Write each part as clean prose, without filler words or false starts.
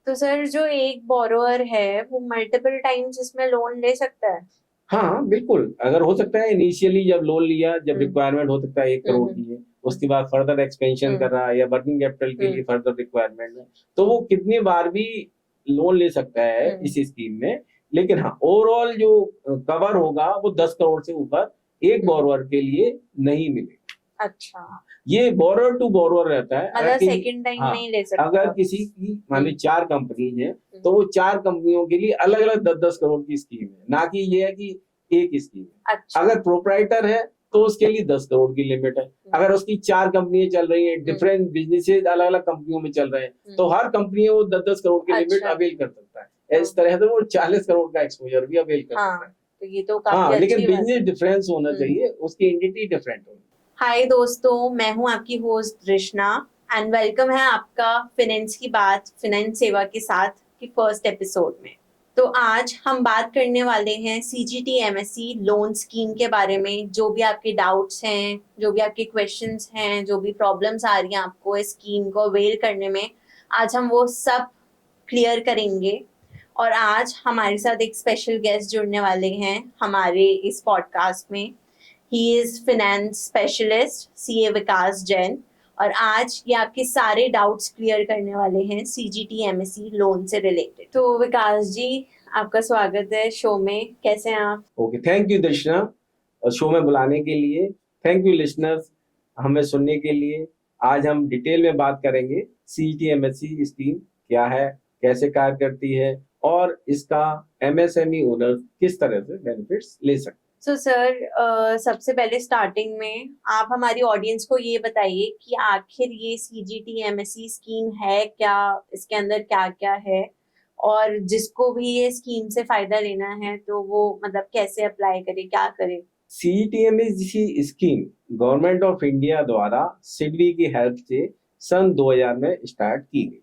तो सर जो एक बोरोअर है वो मल्टीपल टाइम्स इसमें लोन ले सकता है? हाँ बिल्कुल, अगर हो सकता है इनिशियली जब लोन लिया, जब हम्म। रिक्वायरमेंट हो सकता है 1 करोड़ हम्म। की है, उसके बाद फर्दर एक्सपेंशन हम्म। कर रहा है या वर्किंग कैपिटल के लिए हम्म। फर्दर रिक्वायरमेंट है, तो वो कितनी बार भी लोन ले सकता है हम्म। इस स्कीम में। लेकिन हाँ, ओवरऑल जो कवर होगा वो 10 करोड़ से ऊपर एक हम्म। बोरोवर के लिए नहीं मिलेगा। अच्छा। ये बोरोवर टू बोरोवर रहता है। अगर मतलब किसी, सेकंड टाइम हाँ, नहीं ले सकता अगर अब? किसी की मान ली हम्म। 4 कंपनीज हैं, हम्म। तो वो 4 कंपनियों के लिए अलग अलग 10-10 करोड़ की स्कीम है, ना कि ये है कि एक स्कीम है। अच्छा। अगर प्रोपराइटर है तो उसके लिए 10 करोड़ की लिमिट है। हम्म। अगर उसकी 4 कंपनियां चल रही हैं, हम्म। डिफरेंट बिजनेसेस अलग अलग कंपनियों में चल रहे हैं, तो हम्म। हर कंपनी वो 10-10 करोड़ की लिमिट अच्छा। अवेल कर सकता है। इस हाँ। तरह से वो 40 करोड़ का एक्सपोजर भी अवेल कर हाँ, सकता है। तो ये तो काफी हाँ, लेकिन अच्छी बात बिजनेस है। डिफरेंस होना हम्म। चाहिए, उसकी एंटिटी डिफरेंट होनी। हाय दोस्तों, मैं हूं आपकी होस्ट कृष्णा एंड वेलकम है आपका फिनेंस की बात फिनेंस सेवा के साथ की फर्स्ट एपिसोड में। तो आज हम बात करने वाले हैं सीजीटी एमएससी लोन स्कीम के बारे में। जो भी आपके डाउट्स हैं, जो भी आपके क्वेश्चंस हैं, जो भी प्रॉब्लम्स आ रही हैं आपको इस स्कीम को अवेल करने में, आज हम वो सब क्लियर करेंगे। और आज हमारे साथ एक स्पेशल गेस्ट जुड़ने वाले हैं हमारे इस पॉडकास्ट में। He is finance specialist CA Vikas Jain, और आज ये आपके सारे डाउट्स क्लियर करने वाले हैं सीजीटी एमएससी लोन से रिलेटेड। तो विकास जी, आपका स्वागत है शो में। कैसे हैं आप? Okay, thank you Darshana, show में बुलाने के लिए। थैंक यू लिसनर्स, हमें सुनने के लिए। आज हम डिटेल में बात करेंगे सीजीटीएमएससी स्कीम क्या है, कैसे कार्य करती है, और इसका एमएसएमई ओनर किस तरह से बेनिफिट्स ले सकते हैं। सो सर, सबसे पहले स्टार्टिंग में आप हमारी ऑडियंस को ये बताइए कि आखिर ये सीजीटी एमएससी स्कीम है क्या, इसके अंदर क्या क्या है, और जिसको भी ये स्कीम से फायदा लेना है तो वो मतलब कैसे अप्लाई करे, क्या करे? CGTMSC scheme government of India द्वारा सिडबी की हेल्प से सन 2000 में स्टार्ट की गई।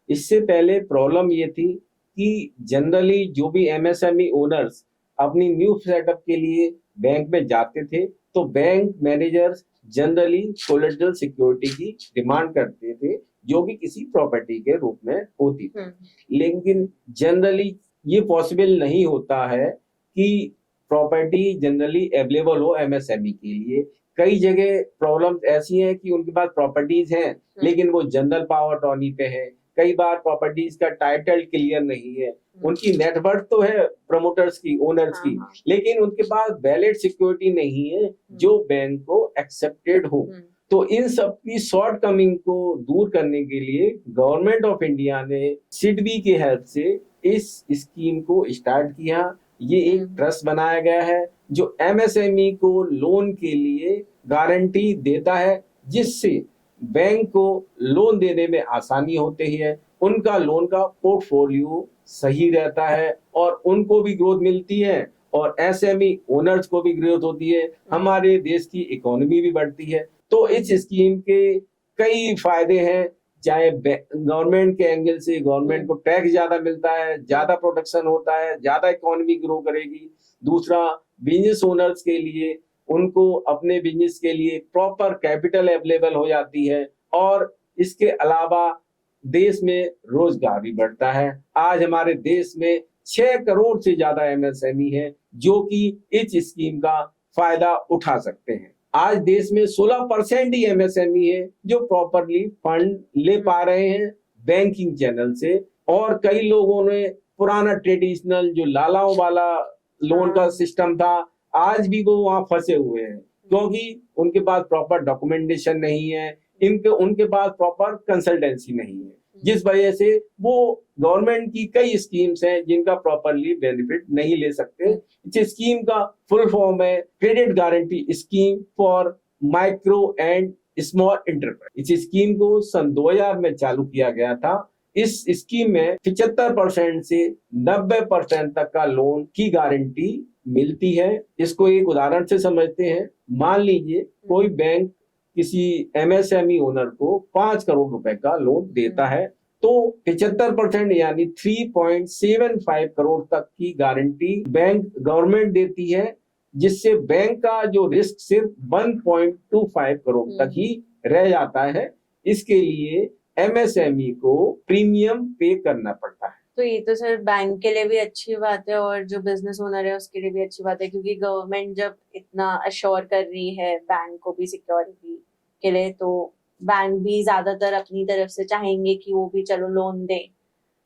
इससे पहले प्रॉब्लम ये थी कि जनरली जो भी एमएसएमई ओनर्स अपनी न्यू सेटअप के लिए बैंक में जाते थे, तो bank managers generally collateral security की डिमांड करते थे, जो कि किसी प्रॉपर्टी के रूप में होती थी। लेकिन जनरली ये पॉसिबल नहीं होता है कि प्रॉपर्टी जनरली अवेलेबल हो एमएसएमई के लिए। कई जगह प्रॉब्लम्स ऐसी हैं कि उनके पास प्रॉपर्टीज हैं, लेकिन वो जनरल पावर अटॉर्नी पे है। कई बार प्रॉपर्टीज का टाइटल क्लियर नहीं है, उनकी नेटवर्थ तो है प्रमोटर्स की, ओनर्स की, लेकिन उनके पास वैलिड सिक्योरिटी नहीं है जो बैंक को एक्सेप्टेड हो। तो इन सब की शॉर्ट कमिंग को दूर करने के लिए गवर्नमेंट ऑफ इंडिया ने सिडबी की हेल्प से इस स्कीम को स्टार्ट किया। ये एक ट्रस्ट बनाया गया है जो एमएसएमई को लोन के लिए गारंटी देता है, जिससे बैंक को लोन देने में आसानी होती है, उनका लोन का पोर्टफोलियो सही रहता है, और उनको भी ग्रोथ मिलती है और एसएमई ओनर्स को भी ग्रोथ होती है, हमारे देश की इकोनॉमी भी बढ़ती है। तो इस स्कीम के कई फायदे हैं। चाहे गवर्नमेंट के एंगल से, गवर्नमेंट को टैक्स ज्यादा मिलता है, ज्यादा प्रोटेक्शन होता है, ज्यादा इकोनॉमी ग्रो करेगी। दूसरा, बिजनेस ओनर्स के लिए, उनको अपने बिजनेस के लिए प्रॉपर कैपिटल अवेलेबल हो जाती है, और इसके अलावा देश में रोजगार भी बढ़ता है। आज हमारे देश में 6 करोड़ से ज्यादा एमएसएमई है जो कि इस स्कीम का फायदा उठा सकते हैं। आज देश में 16% ही एमएसएमई है जो प्रॉपरली फंड ले पा रहे हैं बैंकिंग चैनल से, और कई लोगों ने पुराना ट्रेडिशनल जो लालाओं वाला लोन का सिस्टम था, आज भी वो वहां फंसे हुए हैं, क्योंकि उनके पास प्रॉपर डॉक्यूमेंटेशन नहीं है, इनके उनके पास प्रॉपर कंसल्टेंसी नहीं है, जिस वजह से वो गवर्नमेंट की कई स्कीम्स हैं जिनका प्रॉपरली बेनिफिट नहीं ले सकते। इस स्कीम का फुल फॉर्म है credit guarantee scheme for micro and small enterprise. इस स्कीम को सन 2000 में चालू किया गया था। इस स्कीम में 75% से 90% तक का लोन की गारंटी मिलती है। इसको एक उदाहरण से समझते हैं। मान लीजिए कोई बैंक किसी एमएसएमई ओनर को 5 करोड़ रुपए का लोन देता है, तो 75% यानी 3.75 करोड़ तक की गारंटी बैंक गवर्नमेंट देती है, जिससे बैंक का जो रिस्क सिर्फ 1.25 करोड़ तक ही रह जाता है। इसके लिए एमएसएमई को प्रीमियम पे करना पड़ता है। तो ये तो सर बैंक के लिए भी अच्छी बात है और जो बिजनेस ओनर है उसके लिए भी अच्छी बात है, क्योंकि गवर्नमेंट जब इतना अश्योर कर रही है बैंक को भी सिक्योरिटी के लिए, तो बैंक भी ज्यादातर अपनी तरफ से चाहेंगे कि वो भी चलो लोन दे।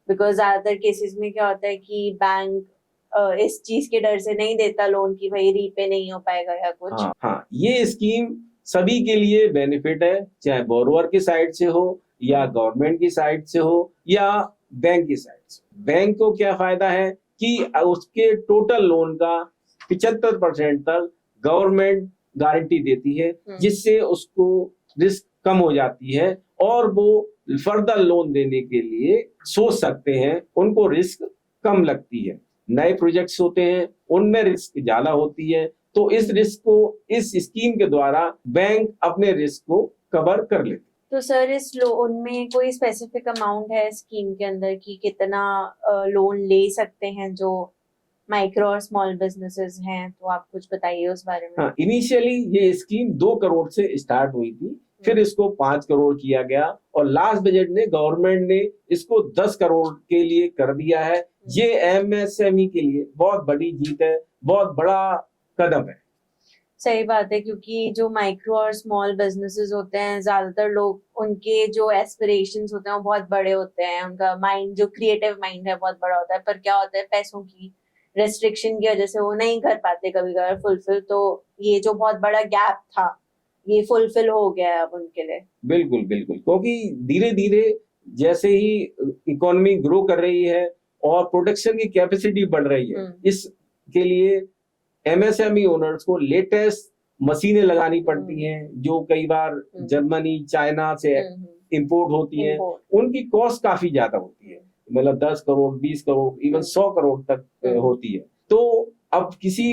बिकॉज ज्यादातर केसेस में क्या होता है कि बैंक इस चीज के डर से नहीं देता लोन की भाई रीपे नहीं हो पाएगा या कुछ। हाँ, ये स्कीम सभी के लिए बेनिफिट है, चाहे बोरोवर की साइड से हो या गवर्नमेंट की साइड से हो या बैंक की साइड से। बैंक को क्या फायदा है कि उसके टोटल लोन का 75% तक गवर्नमेंट गारंटी देती है, जिससे उसको रिस्क कम हो जाती है और वो फर्दर लोन देने के लिए सोच सकते हैं, उनको रिस्क कम लगती है। नए प्रोजेक्ट्स होते हैं उनमें रिस्क ज्यादा होती है, तो इस रिस्क को इस स्कीम के द्वारा बैंक अपने रिस्क को कवर कर लेते। तो सर इस लोन में कोई स्पेसिफिक अमाउंट है स्कीम के अंदर कि कितना लोन ले सकते हैं जो माइक्रो और स्मॉल बिजनेसेस हैं, तो आप कुछ बताइए उस बारे में। हाँ, इनिशियली ये स्कीम 2 करोड़ से स्टार्ट हुई थी, फिर इसको 5 करोड़ किया गया और लास्ट बजट में गवर्नमेंट ने इसको 10 करोड़ के लिए कर दिया है। ये एमएसएमई के लिए बहुत बड़ी जीत है, बहुत बड़ा कदम है। सही बात है, क्योंकि जो माइक्रो और स्मॉल बिजनेसेस होते हैं ज्यादातर लोग उनके जो एस्पिरेशंस होते हैं वो बहुत बड़े होते हैं, उनका माइंड जो क्रिएटिव माइंड है बहुत बड़ा होता है, पर क्या होता है पैसों की रेस्ट्रिक्शन की वजह से वो नहीं कर पाते कभी कभार फुलफिल। तो ये जो बहुत बड़ा गैप था ये फुलफिल हो गया है अब उनके लिए। बिल्कुल बिल्कुल, क्योंकि धीरे धीरे जैसे ही इकोनॉमी ग्रो कर रही है और प्रोडक्शन की कैपेसिटी बढ़ रही है, इसके लिए एमएसएमई ओनर्स को लेटेस्ट मशीनें लगानी पड़ती हैं, जो कई बार जर्मनी चाइना से इंपोर्ट होती हैं, उनकी कॉस्ट काफी ज्यादा होती है, मतलब 10 करोड़ 20 करोड़ इवन 100 करोड़ तक होती है। तो अब किसी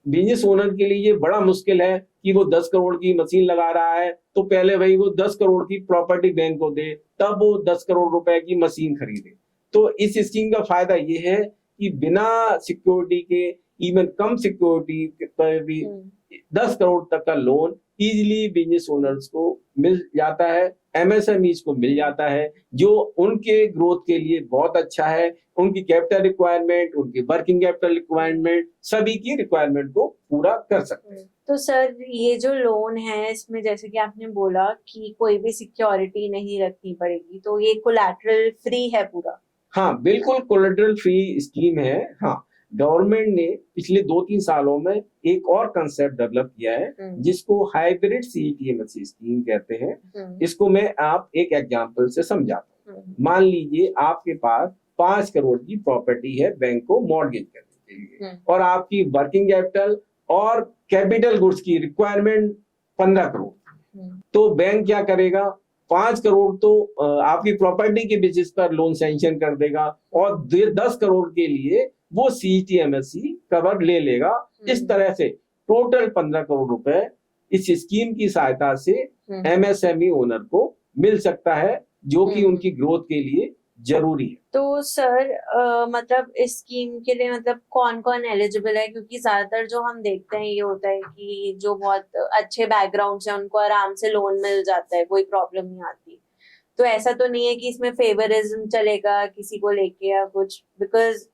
बिजनेस ओनर के लिए ये बड़ा मुश्किल है कि वो 10 करोड़ की मशीन लगा रहा है, तो पहले भाई वो 10 करोड़ की प्रॉपर्टी बैंक को दे, तब वो 10 करोड़ रुपए की मशीन खरीदे। तो इस स्कीम का फायदा ये है कि बिना सिक्योरिटी के, इवन कम सिक्योरिटी पर भी 10 करोड़ तक का लोन इजीली बिजनेस ओनर्स को मिल जाता है, एमएसएमईज को मिल जाता है, जो उनके ग्रोथ के लिए बहुत अच्छा है। उनकी कैपिटल रिक्वायरमेंट, उनकी वर्किंग कैपिटल रिक्वायरमेंट, सभी की रिक्वायरमेंट को पूरा कर सकते हैं। तो सर ये जो लोन है इसमें जैसे कि आपने बोला कि कोई भी सिक्योरिटी नहीं रखनी पड़ेगी, तो ये कोलैटरल फ्री है पूरा? हाँ बिल्कुल, कोलैटरल फ्री स्कीम है। हाँ, गवर्नमेंट ने पिछले 2-3 सालों में एक और कंसेप्ट डेवलप किया है जिसको हाइब्रिड सीईटीएमएस स्कीम कहते हैं। इसको मैं आप एक एग्जांपल से समझाता हूँ। मान लीजिए आपके पास 5 करोड़ की प्रॉपर्टी है बैंक को मॉर्गेज करने के लिए, और आपकी वर्किंग कैपिटल और कैपिटल गुड्स की रिक्वायरमेंट 15 करोड़। तो बैंक क्या करेगा, 5 करोड़ तो आपकी प्रॉपर्टी के बेसिस पर लोन सैंक्शन कर देगा और 10 करोड़ के लिए वो सीईटीएमएससी कवर ले लेगा। इस तरह से टोटल 15 करोड़ रुपए इस स्कीम की सहायता से एमएसएमई ओनर को मिल सकता है, जो कि उनकी ग्रोथ के लिए जरूरी है। तो सर मतलब इस स्कीम के लिए मतलब कौन कौन एलिजिबल है? क्योंकि ज्यादातर जो हम देखते हैं ये होता है कि जो बहुत अच्छे बैकग्राउंड से उनको आराम से लोन मिल जाता है, कोई प्रॉब्लम नहीं आती। तो ऐसा तो नहीं है कि इसमें फेवरिज्म चलेगा किसी को लेके या कुछ? बिकॉज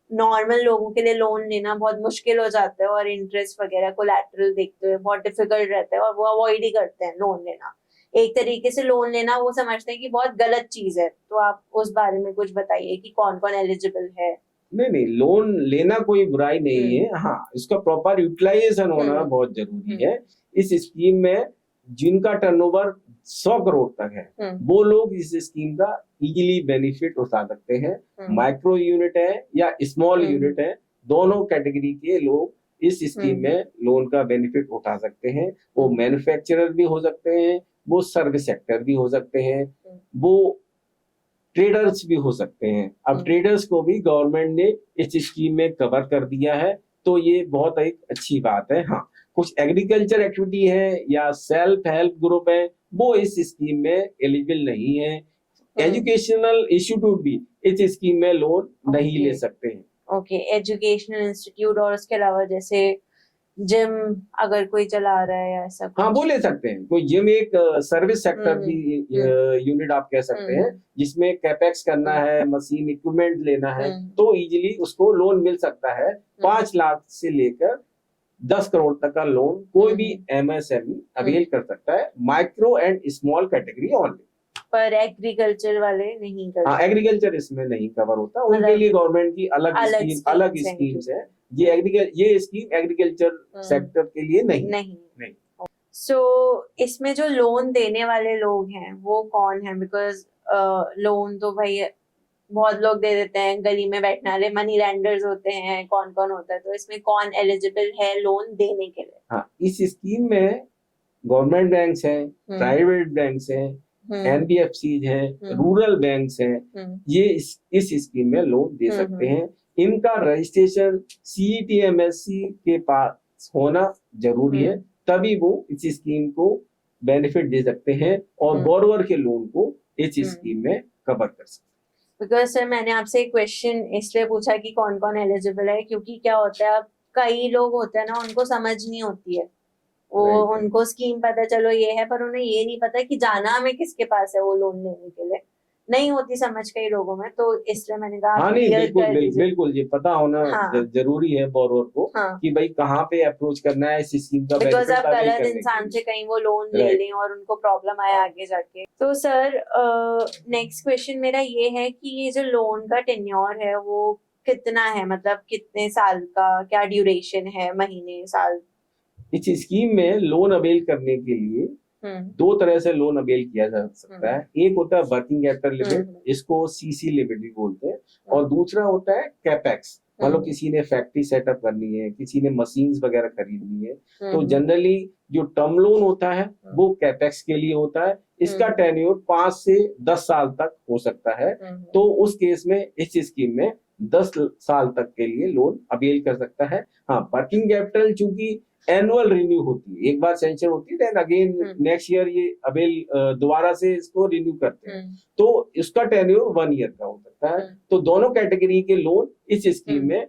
नॉर्मल लोगों के लिए लोन लेना बहुत मुश्किल हो जाता है और इंटरेस्ट वगैरह कोलैटरल देखते हुए बहुत डिफिकल्ट रहता है और वो अवॉइड ही करते हैं लोन लेना। एक तरीके से लोन लेना वो समझते हैं कि बहुत गलत चीज है। तो आप उस बारे में कुछ बताइए कि कौन कौन एलिजिबल है। नहीं, लोन लेना कोई बुराई नहीं है। हाँ, इसका प्रॉपर यूटिलाइजेशन होना बहुत जरूरी है। इस स्कीम में जिनका टर्नओवर 100 करोड़ तक है वो लोग इस स्कीम का इजीली बेनिफिट उठा सकते हैं। माइक्रो यूनिट है या स्मॉल यूनिट है, दोनों कैटेगरी के लोग इस स्कीम में लोन का बेनिफिट उठा सकते हैं। वो मैन्युफैक्चरर भी हो सकते हैं, वो सर्विस सेक्टर भी हो सकते हैं, वो ट्रेडर्स भी हो सकते हैं। अब ट्रेडर्स को भी गवर्नमेंट ने इस स्कीम में कवर कर दिया है, तो ये बहुत एक अच्छी बात है। हाँ, कुछ एग्रीकल्चर एक्टिविटी है या सेल्फ हेल्प ग्रुप है, वो इस स्कीम में एलिजिबल नहीं है। एजुकेशनल इंस्टीट्यूट भी इस स्कीम में लोन नहीं ले सकते हैं। ओके, एजुकेशनल इंस्टीट्यूट और उसके अलावा जैसे जिम अगर कोई चला रहा है या ऐसा हाँ, कुछ? वो ले सकते हैं। कोई जिम एक सर्विस सेक्टर हम्म, की यूनिट आप कह सकते हैं, जिसमें कैपेक्स करना है, मशीन इक्विपमेंट लेना है, तो इजीली उसको लोन मिल सकता है। 5 लाख से लेकर 10 करोड़ तक का लोन कोई भी एमएसएमई अवेल कर सकता है, micro and small category only. पर एग्रीकल्चर वाले नहीं कर हाँ, सकते। एग्रीकल्चर इसमें नहीं कवर होता, उनके मतलब लिए गवर्नमेंट की अलग अलग स्कीम्स है। ये स्कीम एग्रीकल्चर सेक्टर के लिए नहीं। सो इसमें जो लोन देने वाले लोग हैं वो कौन है? बिकॉज लोन तो भाई बहुत लोग दे देते हैं, गली में बैठने वाले मनी लैंडर्स होते हैं, कौन कौन होता है, तो इसमें कौन एलिजिबल है लोन देने के लिए? हाँ, इस स्कीम में गवर्नमेंट बैंक्स हैं, प्राइवेट बैंक्स हैं, एनबीएफसी हैं, रूरल बैंक्स हैं, ये इस स्कीम में लोन दे सकते हैं। इनका रजिस्ट्रेशन सीईटीएमएससी के पास होना जरूरी है, तभी वो इस स्कीम को बेनिफिट दे सकते हैं और बोरोवर के लोन को इस स्कीम में कवर कर सकते हैं। बिकॉज सर मैंने आपसे एक क्वेश्चन इसलिए पूछा कि कौन कौन एलिजिबल है, क्योंकि क्या होता है, अब कई लोग होते हैं ना, उनको समझ नहीं होती है, वो उनको स्कीम पता चलो ये है, पर उन्हें ये नहीं पता कि जाना हमें किसके पास है वो लोन लेने के लिए, नहीं होती समझ कई लोगों में, तो इसलिए मैंने कहा हाँ, नहीं, बिल्कुल ये पता होना जरूरी है बोरोवर को, कि भाई कहाँ पे अप्रोच करना है इस स्कीम का। बिकॉज आप गलत इंसान से कहीं वो लोन ले लें और उनको प्रॉब्लम आए आगे जाके। तो सर नेक्स्ट क्वेश्चन मेरा ये है कि ये जो लोन का टेन्योर है वो कितना है, मतलब कितने साल का, क्या ड्यूरेशन है, महीने, साल? इस स्कीम में लोन अवेल करने के लिए दो तरह से लोन अवेल किया जा सकता है। एक होता है वर्किंग कैपिटल लिमिट, इसको सीसी लिमिट भी बोलते हैं, और दूसरा होता है कैपेक्स। मतलब किसी ने फैक्ट्री सेटअप करनी है, किसी ने मशीन्स वगैरह खरीदनी है, तो जनरली जो टर्म लोन होता है वो कैपेक्स के लिए होता है। इसका टेन्योर 5 से 10 साल तक हो सकता है। तो उस केस में इस स्कीम में 10 साल तक के लिए लोन अवेल कर सकता है। हाँ, वर्किंग कैपिटल चूंकि एनुअल रिन्यू होती है, एक बार सेंशन होती है, देन अगेन नेक्स्ट ईयर ये अवेल दोबारा से इसको रिन्यू करते हैं, तो इसका टेन्योर 1 ईयर का हो सकता है। तो दोनों कैटेगरी के लोन इस स्कीम में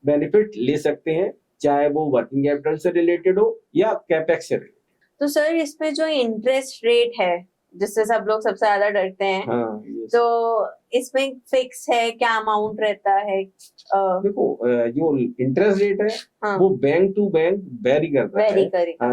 बेनिफिट ले सकते हैं, चाहे वो वर्किंग कैपिटल से रिलेटेड हो या कैपेक्स से रिलेटेड। तो सर इसमें जो इंटरेस्ट रेट है जिससे सब लोग सबसे ज्यादा डरते हैं, तो इसमें फिक्स है, क्या अमाउंट रहता है? देखो, जो इंटरेस्ट रेट है वो बैंक टू बैंक वेरी करता है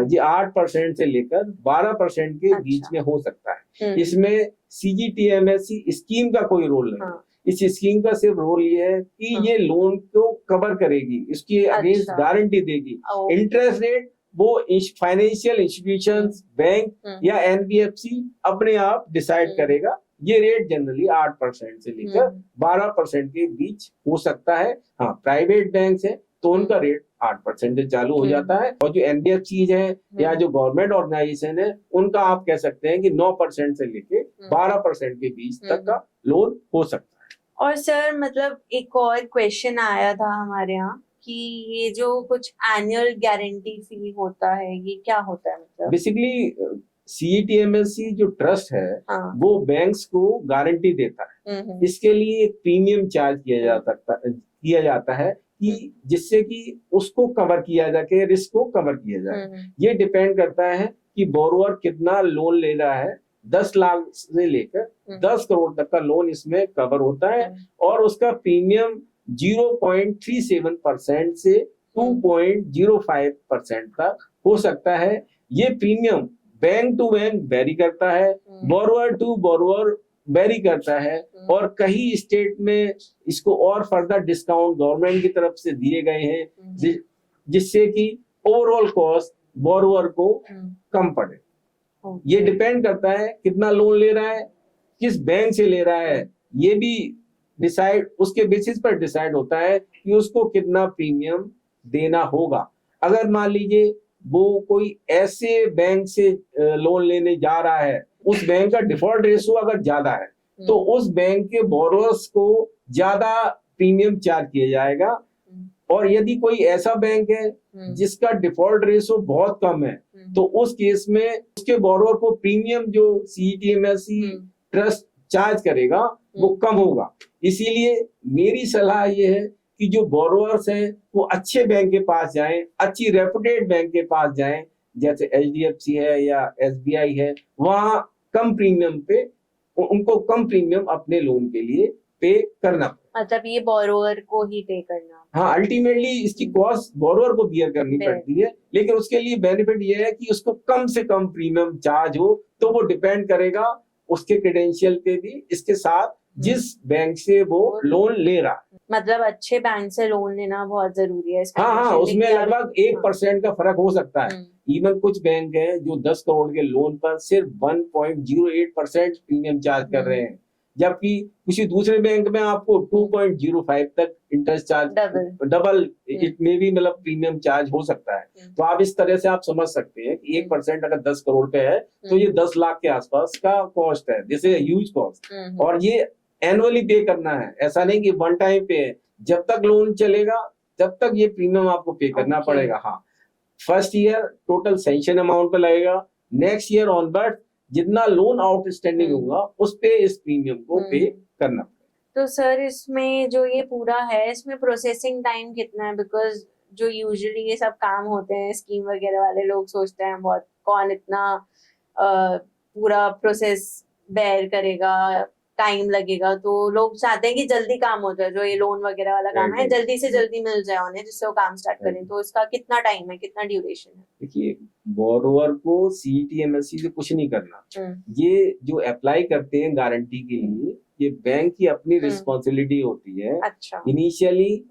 जी। 8% से लेकर 12% के बीच में हो सकता है। इसमें सीजीटीएमएससी स्कीम का कोई रोल नहीं। इस स्कीम का सिर्फ रोल ये है कि ये लोन को कवर करेगी, इसकी अगेंस्ट गारंटी देगी। इंटरेस्ट रेट वो फाइनेंशियल इंस्टीट्यूशंस, बैंक या एनबीएफसी अपने आप डिसाइड करेगा। ये रेट जनरली 8% से लेकर 12% के बीच हो सकता है। हाँ, प्राइवेट बैंक है तो उनका रेट 8% से चालू हो जाता है, और जो एनबीएफसी है या जो गवर्नमेंट ऑर्गेनाइजेशन है उनका आप कह सकते हैं कि 9% से लेके 12% के बीच तक का लोन हो सकता है। और सर मतलब एक और क्वेश्चन आया था हमारे यहाँ कि ये जो कुछ एनुअल गारंटी फी होता है, ये क्या होता है? मतलब बेसिकली सीईटीएमएससी जो ट्रस्ट है वो बैंक्स को गारंटी देता है। इसके लिए एक प्रीमियम चार्ज किया जाता है कि जिससे कि उसको कवर किया जाए, रिस्क को कवर किया जाए। ये डिपेंड करता है कि बोरोवर कितना लोन ले रहा है। 10 लाख से लेकर 10 करोड़ तक का लोन इसमें कवर होता है, और उसका प्रीमियम 0.37% से 2.05% तक हो सकता है। ये premium bank to bank vary करता है, बोरोवर टू बोरोवर वेरी करता है, और कई स्टेट में इसको और फर्दर डिस्काउंट गवर्नमेंट की तरफ से दिए गए हैं, जिससे कि ओवरऑल कॉस्ट बोरोवर को कम पड़े। ये डिपेंड करता है कितना लोन ले रहा है, किस बैंक से ले रहा है, ये भी उसके बेसिस पर डिसाइड होता है कि उसको कितना प्रीमियम देना होगा। अगर मान लीजिए वो कोई ऐसे बैंक से लोन लेने जा रहा है, उस बैंक का डिफॉल्ट रेशियो अगर ज्यादा है तो उस बैंक के बोरोवर्स को ज्यादा प्रीमियम चार्ज किया जाएगा। और यदि कोई ऐसा बैंक है जिसका डिफॉल्ट रेशियो बहुत कम है, तो उस केस में उसके बोरोवर को प्रीमियम जो सीईटीएमएससी ट्रस्ट चार्ज करेगा वो कम होगा। इसीलिए मेरी सलाह ये है कि जो बोरोअर्स हैं वो अच्छे बैंक के पास जाएं, अच्छी रेपुटेड बैंक के पास जाएं, जैसे एचडीएफसी है या एसबीआई है, वहां कम प्रीमियम पे उनको कम प्रीमियम अपने लोन के लिए पे करना पड़े। मतलब ये बोरोअर को ही पे करना। हाँ, अल्टीमेटली इसकी कॉस्ट बोरोअर को बियर करनी बियर। पड़ती है, लेकिन उसके लिए बेनिफिट ये है कि उसको कम से कम प्रीमियम चार्ज हो, तो वो डिपेंड करेगा उसके क्रेडेंशियल पे भी, इसके साथ जिस बैंक से वो लोन ले रहा है। मतलब अच्छे बैंक से लोन लेना बहुत जरूरी है। हाँ, उसमें लगभग 1% का फर्क हो सकता है। इवन कुछ बैंक है जो 10 करोड़ के लोन पर सिर्फ 1.08% प्रीमियम चार्ज कर रहे हैं, जबकि किसी दूसरे बैंक में आपको 2.05 तक इंटरेस्ट चार्ज, डबल इट में भी मतलब प्रीमियम चार्ज हो सकता है। तो आप इस तरह से आप समझ सकते हैं कि 1% अगर 10 करोड़ पे है तो ये 10 लाख के आसपास का कॉस्ट है, दिस इज ह्यूज कॉस्ट। और ये एनुअली पे करना है, ऐसा नहीं कि वन टाइम पे है। जब तक लोन चलेगा तब तक ये प्रीमियम आपको पे करना पड़ेगा। हाँ, first year total sanction amount पे लगेगा, नेक्स्ट ईयर ऑनवर्ड जितना लोन आउटस्टैंडिंग होगा उस पे इस प्रीमियम को पे करना पड़ेगा। तो सर इसमें जो ये पूरा है, इसमें प्रोसेसिंग टाइम कितना है? बिकॉज जो यूजुअली ये सब काम होते हैं स्कीम वगैरह वाले लोग सोचते हैं बहुत कौन इतना पूरा प्रोसेस बेयर करेगा, टाइम लगेगा, तो लोग चाहते हैं कि जल्दी काम हो जाए। जो ये लोन वगैरह वाला काम है जल्दी से जल्दी मिल जाए उन्हें, जिससे वो काम स्टार्ट करें। तो इसका कितना टाइम है, कितना ड्यूरेशन है? देखिए, बोरोवर को सीईटी-एमएससी से कुछ नहीं करना। ये जो अप्लाई करते हैं गारंटी के लिए, ये बैंक की अपनी रिस्पॉन्सिबिलिटी होती है। अच्छा। इनिशियली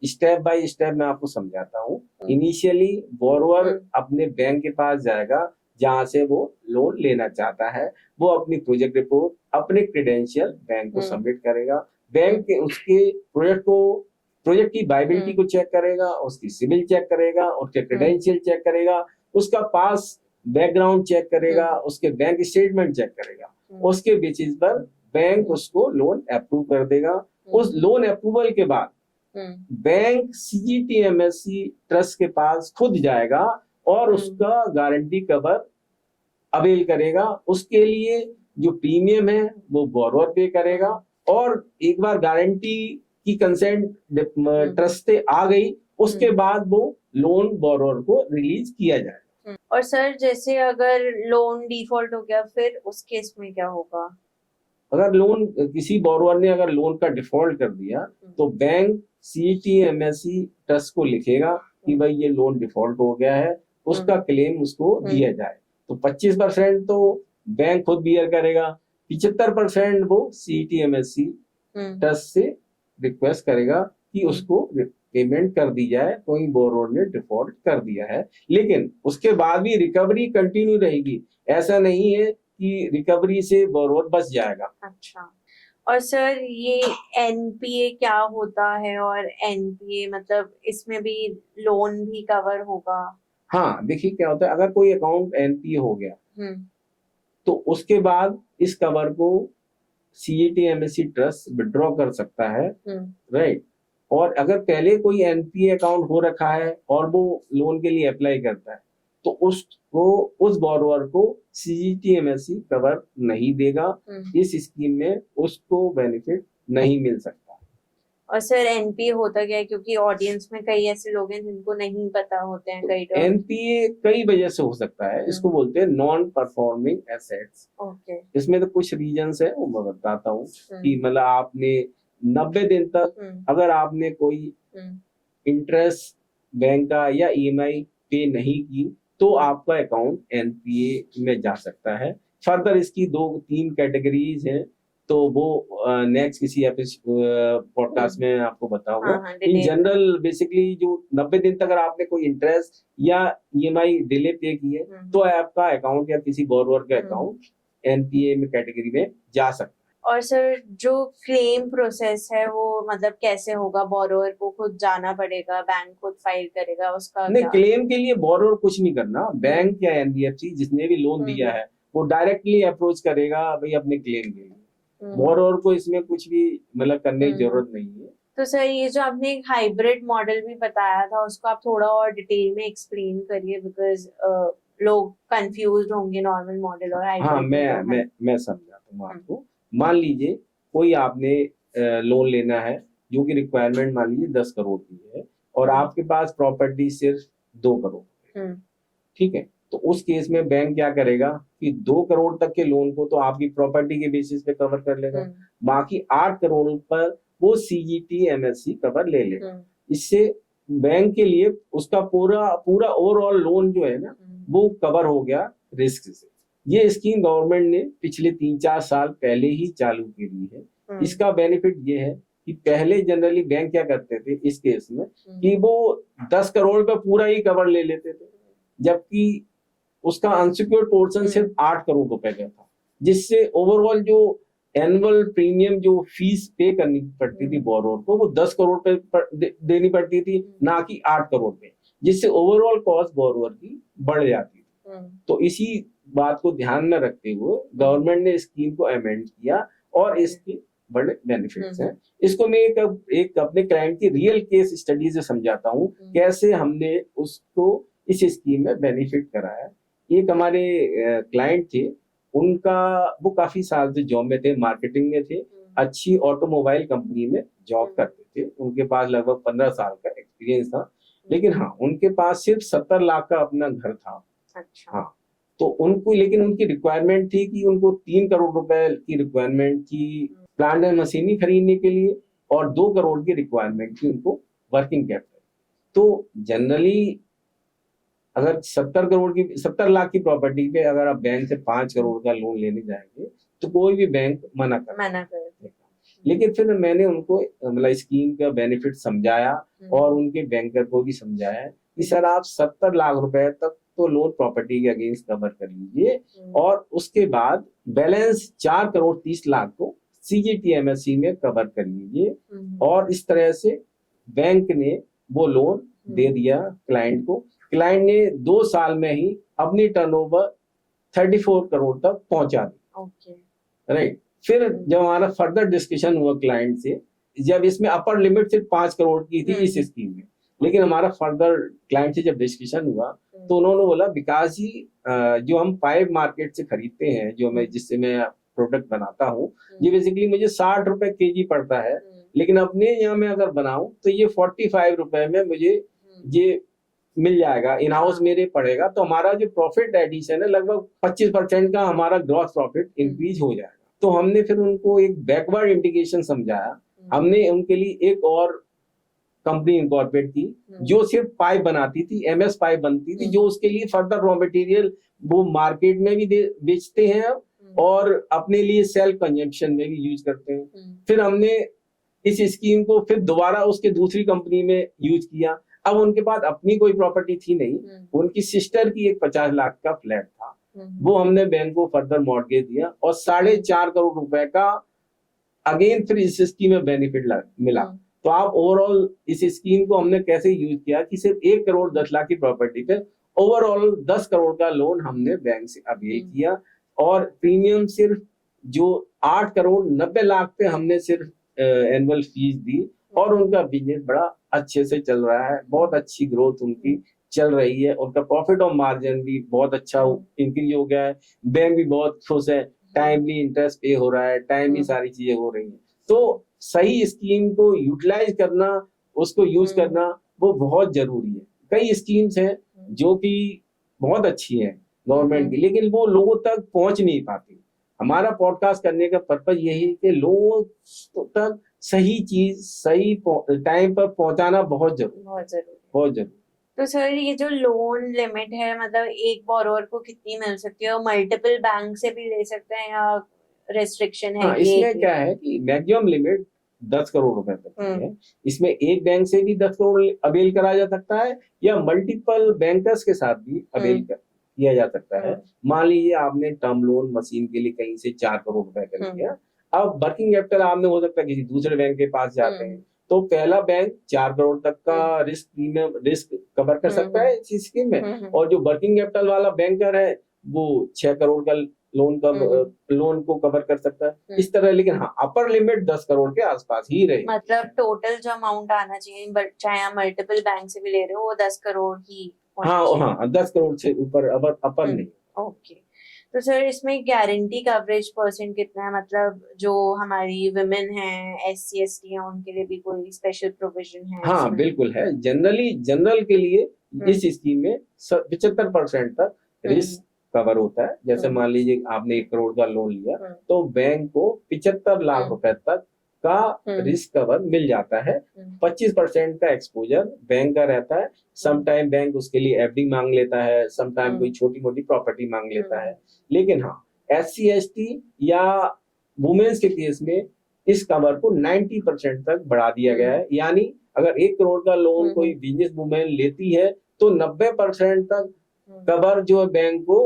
स्टेप बाय स्टेप मैं आपको समझाता हूँ। इनिशियली बोरोवर अपने बैंक के पास जाएगा जहां से वो लोन लेना चाहता है, वो अपनी प्रोजेक्ट रिपोर्ट, अपने क्रेडेंशियल बैंक को सबमिट करेगा। बैंक के उसके प्रोजेक्ट की वायबिलिटी को चेक करेगा, उसकी सिविल चेक करेगा, उसके क्रेडेंशियल चेक करेगा, उसका पास बैकग्राउंड चेक करेगा, उसके बैंक स्टेटमेंट चेक करेगा। उसके बेसिस पर बैंक उसको लोन अप्रूव कर देगा। उस लोन अप्रूवल के बाद बैंक सीजीटीएमएससी ट्रस्ट के पास खुद जाएगा और उसका गारंटी कवर अवेल करेगा। उसके लिए जो प्रीमियम है वो बोरोवर पे करेगा, और एक बार गारंटी की कंसेंट ट्रस्ट से आ गई उसके बाद वो लोन बोरोवर को रिलीज किया जाएगा। और सर जैसे अगर लोन डिफॉल्ट हो गया फिर उस केस में क्या होगा? अगर लोन किसी बोरोवर ने अगर लोन का डिफॉल्ट कर दिया तो बैंक सीटीएमएससी ट्रस्ट को लिखेगा कि भाई ये लोन डिफॉल्ट हो गया है, उसका क्लेम उसको दिया जाए। तो 25% तो बैंक खुद बियर करेगा, 75% वो सीटीएमएससी ट्रस्ट से रिक्वेस्ट करेगा कि उसको पेमेंट कर दी जाए, कोई बोरोवर ने डिफॉल्ट कर दिया है। लेकिन उसके बाद भी रिकवरी कंटिन्यू रहेगी, ऐसा नहीं है कि रिकवरी से बोरोवर बच जाएगा। अच्छा। और सर ये एनपीए क्या होता है, और एनपीए मतलब इसमें भी लोन भी कवर होगा? हाँ, देखिए क्या होता है, अगर कोई अकाउंट एनपीए हो गया तो उसके बाद इस कवर को सीईटी-एमएससी ट्रस्ट विड्रॉ कर सकता है, राइट। और अगर पहले कोई एनपीए अकाउंट हो रखा है और वो लोन के लिए अप्लाई करता है तो उसको, उस बोरोवर को सीईटी-एमएससी कवर नहीं देगा। इस स्कीम में उसको बेनिफिट नहीं मिल सकता। और सर एनपीए होता क्या है? क्योंकि ऑडियंस में कई ऐसे लोग हैं जिनको नहीं पता होते हैं कई टर्म्स। एनपीए कई वजह से हो सकता है, इसको बोलते हैं नॉन परफॉर्मिंग एसेट्स। ओके। इसमें तो कुछ रीजंस है, वो मैं बताता हूँ कि मतलब आपने 90 दिन तक अगर आपने कोई इंटरेस्ट बैंक का या ईएमआई पे नहीं की तो आपका अकाउंट एनपीए में जा सकता है। फर्दर इसकी 2-3 कैटेगरीज हैं, तो वो नेक्स्ट किसी पॉडकास्ट में आपको बताऊंगा। इन जनरल बेसिकली जो 90 दिन तक अगर आपने कोई इंटरेस्ट या ईएमआई डिले पे की है तो आपका अकाउंट या किसी बोरोवर का अकाउंट एनपीए में कैटेगरी में जा सकता है। और सर जो क्लेम प्रोसेस है वो मतलब कैसे होगा? बोरोवर को खुद जाना पड़ेगा, बैंक खुद फाइल करेगा उसका? नहीं, क्लेम के लिए बोरोवर कुछ नहीं करना। बैंक या एनबीएफसी जिसने भी लोन दिया है वो डायरेक्टली अप्रोच करेगा भाई अपने क्लेम के लिए। बोरोवर को इसमें कुछ भी मतलब करने की जरूरत नहीं है। तो सर ये जो आपने एक हाइब्रिड मॉडल भी बताया था उसको आप थोड़ा और डिटेल में एक्सप्लेन करिए, बिकॉज लोग कंफ्यूज्ड होंगे नॉर्मल मॉडल और हाइब्रिड। हाँ, मैं समझाता हूँ आपको। मान लीजिए कोई आपने लोन लेना है जो कि रिक्वायरमेंट मान लीजिए 10 करोड़ की है और आपके पास प्रॉपर्टी सिर्फ 2 करोड़ है, ठीक है, तो उस केस में बैंक क्या करेगा कि 2 करोड़ तक के लोन को तो आपकी प्रॉपर्टी के बेसिस पे कवर कर लेगा, बाकी 8 करोड़ पर वो सीजीटी एमएससी कवर ले लेगा। इससे बैंक के लिए उसका पूरा ओवरऑल लोन जो है ना वो कवर हो गया रिस्क से। ये स्कीम गवर्नमेंट ने पिछले 3-4 साल पहले ही चालू की है। इसका बेनिफिट ये है कि पहले जनरली बैंक क्या करते थे इस केस में कि वो 10 करोड़ का पूरा ही कवर ले लेते थे, जबकि उसका अनसिक्योर्ड पोर्शन सिर्फ 8 करोड़ रुपए का था, जिससे ओवरऑल जो एनुअल प्रीमियम जो फीस पे करनी पड़ती थी बोरोवर को वो 10 करोड़ पे देनी पड़ती थी, ना कि 8 करोड़ पे, जिससे ओवरऑल कॉस्ट बोरोवर की बढ़ जाती थी। तो इसी बात को ध्यान में रखते हुए गवर्नमेंट ने स्कीम को अमेंड किया और इसके बड़े बेनिफिट्स हैं। इसको मैं एक अपने क्लाइंट की रियल केस स्टडी से समझाता हूँ कैसे हमने उसको इस स्कीम में बेनिफिट कराया। एक हमारे क्लाइंट थे, उनका वो काफी साल से जॉब में थे, मार्केटिंग में थे, अच्छी ऑटोमोबाइल कंपनी में जॉब करते थे, उनके पास लगभग 15 साल का एक्सपीरियंस था, लेकिन हाँ उनके पास सिर्फ 70 लाख का अपना घर था। अच्छा। हाँ, तो उनको लेकिन उनकी रिक्वायरमेंट थी कि उनको 3 करोड़ रुपए की रिक्वायरमेंट थी प्लांट एंड मशीनरी खरीदने के लिए और 2 करोड़ की रिक्वायरमेंट थी उनको वर्किंग कैपिटल। तो जनरली अगर 70 लाख की प्रॉपर्टी पे अगर आप बैंक से 5 करोड़ का लोन लेने जाएंगे तो कोई भी बैंक मना कर देगा। लेकिन फिर मैंने उनको मतलब स्कीम का बेनिफिट समझाया और उनके बैंकर को भी समझाया कि सर आप 70 लाख रुपए तक तो लोन प्रॉपर्टी के अगेंस्ट कवर कर लीजिए और उसके बाद बैलेंस 4 करोड़ 30 लाख को सीजीटीएमएससी में कवर कर लीजिए। और इस तरह से बैंक ने वो लोन दे दिया क्लाइंट को। क्लाइंट ने 2 साल में ही अपनी टर्नओवर 34 करोड़ तक पहुंचा दी। राइट। फिर जब हमारा फर्दर डिस्कशन हुआ क्लाइंट से, जब इसमें अपर लिमिट सिर्फ 5 करोड़ की थी इस स्कीम में, लेकिन हमारा फर्दर क्लाइंट से जब डिस्कशन हुआ तो उन्होंने बोला विकास जी जो हम पाइप मार्केट से खरीदते हैं, जो मैं जिससे मैं प्रोडक्ट बनाता हूँ, ये बेसिकली मुझे 60 रुपए केजी पड़ता है, लेकिन अपने यहाँ में अगर बनाऊं तो ये 45 रुपए में मुझे ये मिल जाएगा, इन हाउस मेरे पड़ेगा, तो हमारा जो प्रॉफिट एडिशन है लगभग 25% का हमारा ग्रॉस प्रॉफिट इंक्रीज हो जाएगा। तो हमने फिर उनको एक बैकवर्ड इंटीग्रेशन समझाया। हमने उनके लिए एक और कंपनी इनकॉर्पोरेट की जो सिर्फ पाइप बनाती थी, एमएस पाइप बनती थी, जो उसके लिए फर्दर रॉ मटेरियल वो मार्केट में भी बेचते हैं और अपने लिए सेल्फ कंजम्पशन में भी यूज करते हैं। फिर हमने इस स्कीम को फिर दोबारा उसके दूसरी कंपनी में यूज किया। अब उनके पास अपनी कोई प्रॉपर्टी थी नहीं, उनकी सिस्टर की एक 50 लाख का फ्लैट था, वो हमने बैंक को फर्दर मॉर्गेज दिया और 4.5 करोड़ रुपए का अगेन फिर इस स्कीम में बेनिफिट मिला। तो आप ओवरऑल इस स्कीम को हमने कैसे यूज किया कि सिर्फ 1 करोड़ 10 लाख की प्रॉपर्टी पे ओवरऑल 10 करोड़ का लोन हमने बैंक से अवेल किया और प्रीमियम सिर्फ जो 8 करोड़ 90 लाख पे हमने सिर्फ एनुअल फीस दी और उनका बिजनेस बड़ा अच्छे से चल रहा है, बहुत अच्छी ग्रोथ उनकी चल रही है, उनका प्रॉफिट और मार्जिन भी बहुत अच्छा इंक्रीज हो गया है, बैंक भी बहुत खुश है, टाइमली इंटरेस्ट पे हो रहा है, टाइमली सारी चीजें हो रही हैं। तो सही स्कीम को यूटिलाइज करना, उसको यूज करना वो बहुत जरूरी है। कई स्कीम्स हैं जो कि बहुत अच्छी है गवर्नमेंट की, लेकिन वो लोगों तक पहुंच नहीं पाती। हमारा पॉडकास्ट करने का पर्पज यही है कि लोगों तक सही चीज सही टाइम पर पहुंचाना बहुत जरूरी। तो सर ये जो लोन लिमिट है मतलब एक बोरोवर को कितनी मिल सकती है और मल्टीपल बैंक से भी ले सकते हैं या रेस्ट्रिक्शन है? इसमें क्या है कि मैक्सिमम लिमिट 10 करोड़ रुपए तक की है। इसमें एक बैंक से भी 10 करोड़ अवेल करा जा सकता है या मल्टीपल बैंकर्स के साथ भी अवेल किया जा सकता है। मान लीजिए आपने टर्म लोन मशीन के लिए कहीं से 4 करोड़ रुपए कर लिया, अब वर्किंग कैपिटल आपने हो सकता है किसी दूसरे बैंक के पास जाते हैं तो पहला बैंक 4 करोड़ तक का रिस्क कवर कर सकता है इस स्कीम में, और जो वर्किंग कैपिटल वाला बैंकर है वो 6 करोड़ का लोन को कवर कर सकता है इस तरह। लेकिन हाँ अपर लिमिट 10 करोड़ के आसपास ही रहे। मतलब टोटल जो अमाउंट आना चाहिए चाहे आप मल्टीपल बैंक से भी ले रहे हो वो 10 करोड़ ही। हाँ 10 करोड़ से ऊपर अपर नहीं। ओके, तो सर इसमें गारंटी कवरेज परसेंट कितना है, मतलब जो हमारी विमेन है, SC ST है, उनके लिए भी कोई स्पेशल प्रोविजन है हाँ इसमें? बिल्कुल है। जनरल के लिए इस स्कीम में 75% तक रिस्क कवर होता है। जैसे मान लीजिए आपने 1 करोड़ का लोन लिया तो बैंक को 75 लाख रुपए तक का रिस्क कवर मिल जाता है। 25% का एक्सपोजर बैंक का रहता है। समटाइम बैंक उसके लिए FD मांग लेता है, समटाइम कोई छोटी मोटी प्रॉपर्टी मांग लेता है। लेकिन हाँ, SC ST या वुमेन्स के केस में इस कवर को 90% तक बढ़ा दिया गया है। यानी अगर 1 करोड़ का लोन कोई बिजनेस वुमेन लेती है तो 90% तक कवर जो है बैंक को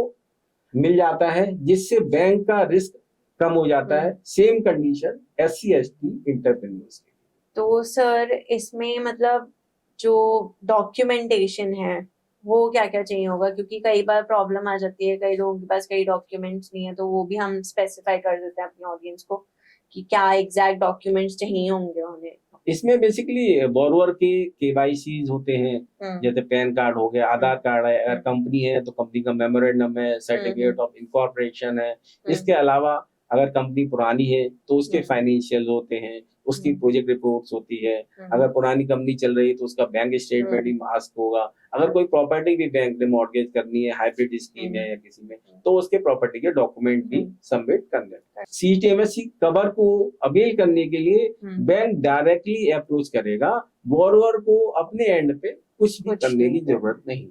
मिल जाता है, जिससे बैंक का रिस्क कम हो जाता है। Same condition SC ST entrepreneurs के। तो सर इसमें मतलब जो डॉक्यूमेंटेशन है वो क्या क्या चाहिए होगा, क्योंकि कई बार प्रॉब्लम आ जाती है, कई लोगों के पास कई डॉक्यूमेंट्स नहीं है, तो वो भी हम स्पेसिफाई कर देते हैं अपनी ऑडियंस को कि क्या एग्जैक्ट डॉक्यूमेंट्स चाहिए होंगे उन्हें। इसमें बेसिकली बोरोवर के KYCs होते हैं, जैसे पैन कार्ड हो गया, आधार कार्ड है, अगर कंपनी है तो कंपनी का मेमोरेंडम है, सर्टिफिकेट ऑफ इनकॉर्पोरेशन है। इसके अलावा अगर कंपनी पुरानी है तो उसके फाइनेंशियल होते हैं, उसकी प्रोजेक्ट रिपोर्ट्स होती है। अगर पुरानी कंपनी चल रही है तो उसका बैंक स्टेटमेंट ही आस्क होगा। अगर कोई प्रॉपर्टी भी बैंक ने मॉर्गेज करनी है, हाइब्रिड स्कीम है या किसी में, तो उसके प्रॉपर्टी के डॉक्यूमेंट भी सबमिट करने हैं। CGTMSE कवर को अवेल करने के लिए बैंक डायरेक्टली अप्रोच करेगा, बोरोवर को अपने एंड पे कुछ भी करने की जरूरत नहीं।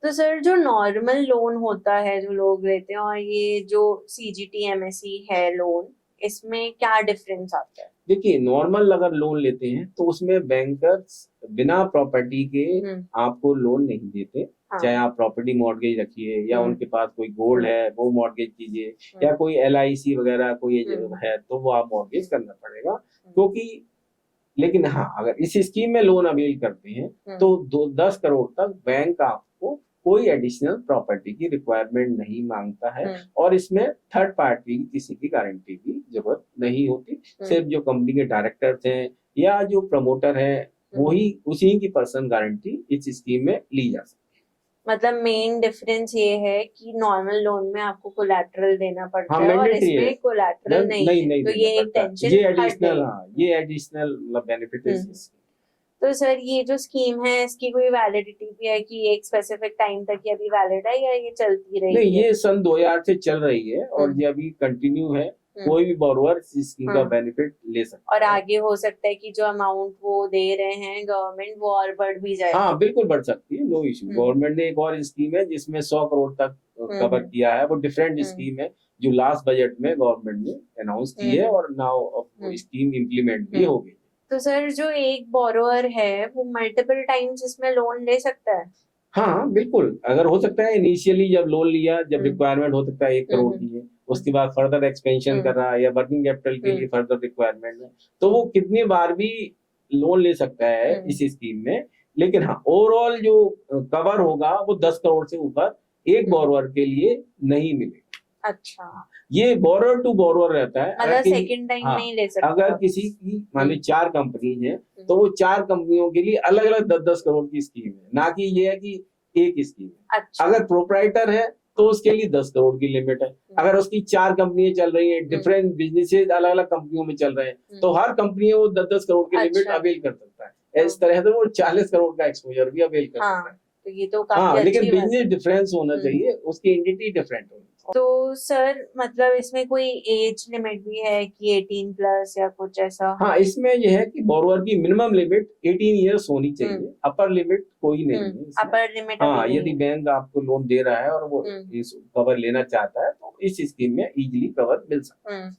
तो सर जो नॉर्मल लोन होता है जो लोग लेते हैं और ये जो CGTMSE है लोन, इसमें क्या डिफरेंस आता है? देखिए, नॉर्मल अगर लोन लेते हैं तो उसमें बैंकर्स बिना प्रॉपर्टी के आपको लोन नहीं देते। चाहे आप प्रॉपर्टी मॉर्गेज रखिए या उनके पास कोई गोल्ड है वो मॉर्गेज कीजिए, या कोई LIC वगैरह कोई है तो वो आप मॉर्गेज करना पड़ेगा। क्योंकि लेकिन हाँ, अगर इस स्कीम में लोन अवेल करते हैं तो 10 करोड़ तक बैंक आपको कोई एडिशनल प्रॉपर्टी की रिक्वायरमेंट नहीं मांगता है, और इसमें थर्ड पार्टी किसी की गारंटी की जरूरत नहीं होती। सिर्फ जो कंपनी के डायरेक्टर्स हैं या जो प्रमोटर हैं वही उसी की पर्सनल गारंटी इस स्कीम में ली जा सकती है। मतलब मेन डिफरेंस ये है कि नॉर्मल लोन में आपको कोलैटरल देना पड़ता हाँ, है और mandatory इसमें है। कोलैटरल नहीं, तो ये एक टेंशन ये एडिशनल मतलब बेनिफिट है इसकी। तो सर ये जो स्कीम है इसकी कोई वैलिडिटी भी है कि एक स्पेसिफिक टाइम तक ये अभी वैलिड है या ये चलती रहेगी? नहीं, ये सन 2000 से चल रही है और ये अभी कंटिन्यू है। कोई भी बोरोवर इस स्कीम का बेनिफिट ले सकता है। और आगे हो सकता है कि जो अमाउंट वो दे रहे हैं गवर्नमेंट वो और बढ़ भी जाए? हाँ बिल्कुल बढ़ सकती है, नो इशू। गवर्नमेंट ने एक और स्कीम है जिसमें 100 करोड़ तक कवर किया है, वो डिफरेंट स्कीम है जो लास्ट बजट में गवर्नमेंट ने अनाउंस की है और नाउ स्कीम इम्प्लीमेंट भी हो गई। तो सर जो एक बोरोवर है वो मल्टीपल टाइम्स इसमें लोन ले सकता है? हाँ बिल्कुल, अगर हो सकता है इनिशियली जब लोन लिया, जब रिक्वायरमेंट हो सकता है 1 करोड़ की है, उसके बाद फर्दर एक्सपेंशन कर रहा है या वर्किंग कैपिटल के लिए फर्दर रिक्वायरमेंट है, तो वो कितनी बार भी लोन ले सकता है इस स्कीम में। लेकिन हाँ, ओवरऑल जो कवर होगा वो 10 करोड़ से ऊपर एक बोरोवर के लिए नहीं मिलेगा। अच्छा, ये बोरोवर टू बोरोवर रहता है। मतलब सेकंड टाइम नहीं ले सकता। अगर किसी की मान ली 4 कंपनीज हैं तो वो 4 कंपनियों के लिए अलग अलग 10-10 करोड़ की स्कीम है, ना कि ये है कि एक स्कीम है। अच्छा। अगर प्रोप्राइटर है तो उसके लिए 10 करोड़ की लिमिट है। अगर उसकी 4 कंपनियां चल रही हैं, डिफरेंट बिजनेसेस अलग अलग कंपनियों में चल रहे हैं, तो हर कंपनी वो 10-10 करोड़ की लिमिट अवेल कर सकता है। इस तरह से वो 40 करोड़ का एक्सपोजर भी अवेल कर सकता है। तो ये तो काफी लेकिन बिजनेस डिफरेंस होना चाहिए, उसकी एंटिटी डिफरेंट होनी। तो सर मतलब इसमें कोई एज लिमिट भी है कि 18 प्लस या कुछ ऐसा? हाँ, इसमें यह है कि बोरोवर की मिनिमम लिमिट 18 इयर्स होनी चाहिए, अपर लिमिट कोई नहीं है। अपर लिमिट हाँ, यदि बैंक आपको लोन दे रहा है और वो इस कवर लेना चाहता है तो इस स्कीम में इजीली कवर मिल सकता है।